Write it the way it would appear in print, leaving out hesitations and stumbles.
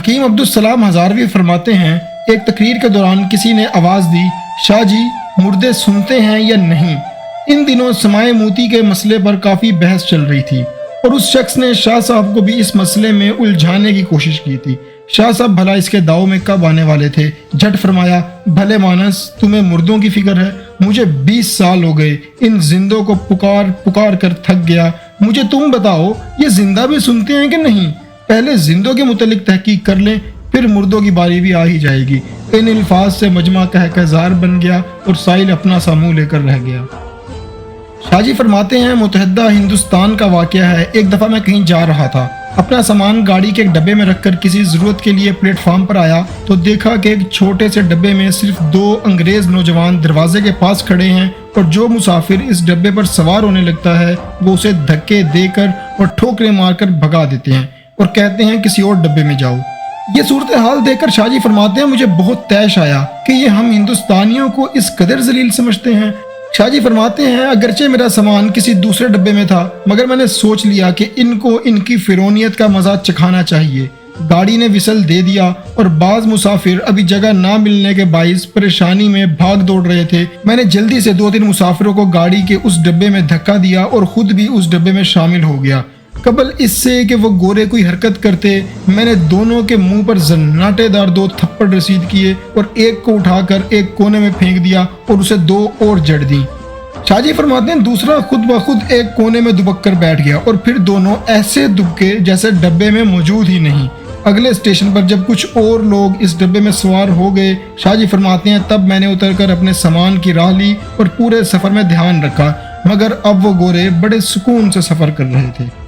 हकीम अब्दुस्सलाम हज़ारवी फरमाते हैं, एक तकरीर के दौरान किसी ने आवाज़ दी, शाह जी मुर्दे सुनते हैं या नहीं। इन दिनों समाए मोती के मसले पर काफ़ी बहस चल रही थी और उस शख्स ने शाह साहब को भी इस मसले में उलझाने की कोशिश की थी। शाह साहब भला इसके दाव में कब आने वाले थे? झट फरमाया, भले मानस, तुम्हें मुर्दों की फिक्र है? मुझे 20 साल हो गए, इन जिंदों को पुकार पुकार कर थक गया। मुझे तुम बताओ, ये जिंदा भी सुनते हैं कि नहीं? पहले जिंदों के मुतल्लिक तहकीक कर लें, फिर मुर्दों की बारी भी आ ही जाएगी। इन अल्फाज से मजमा कहकजार बन गया और साहिल अपना सा मुंह लेकर रह गया। शाहजी फरमाते हैं, मुतहदा हिंदुस्तान का वाक़या है। एक दफ़ा मैं कहीं जा रहा था, अपना सामान गाड़ी के एक डब्बे में रखकर किसी ज़रूरत के लिए प्लेटफार्म पर आया तो देखा कि एक छोटे से डब्बे में सिर्फ 2 अंग्रेज़ नौजवान दरवाजे के पास खड़े हैं और जो मुसाफिर इस डब्बे पर सवार होने लगता है वो उसे धक्के देकर और ठोकरें मारकर भगा देते हैं और कहते हैं किसी और डब्बे में जाओ। ये सूरत हाल देखकर शाहजी फरमाते हैं, मुझे बहुत तैश आया कि ये हम हिंदुस्तानियों को इस कदर जलील समझते हैं। शाहजी फरमाते हैं, अगरचे मेरा सामान किसी दूसरे डब्बे में था, मगर मैंने सोच लिया कि इनको इनकी फिरौनियत का मजा चखाना चाहिए। गाड़ी ने विसल दे दिया और बाज मुसाफिर अभी जगह ना मिलने के बाइस परेशानी में भाग दौड़ रहे थे। मैंने जल्दी से 2-3 मुसाफिरों को गाड़ी के उस डब्बे में धक्का दिया और खुद भी उस डब्बे में शामिल हो गया। कबल इससे कि वो गोरे कोई हरकत करते, मैंने दोनों के मुंह पर जन्नाटेदार 2 थप्पड़ रसीद किए और एक को उठाकर एक कोने में फेंक दिया और उसे 2 और जड़ दी। शाहजी फरमाते हैं, दूसरा खुद ब खुद एक कोने में दुबक कर बैठ गया और फिर दोनों ऐसे दुबके जैसे डब्बे में मौजूद ही नहीं। अगले स्टेशन पर जब कुछ और लोग इस डब्बे में सवार हो गए, शाहजी फरमाते हैं, तब मैंने उतरकर अपने सामान की राह ली और पूरे सफ़र में ध्यान रखा, मगर अब वो गोरे बड़े सुकून से सफ़र कर रहे थे।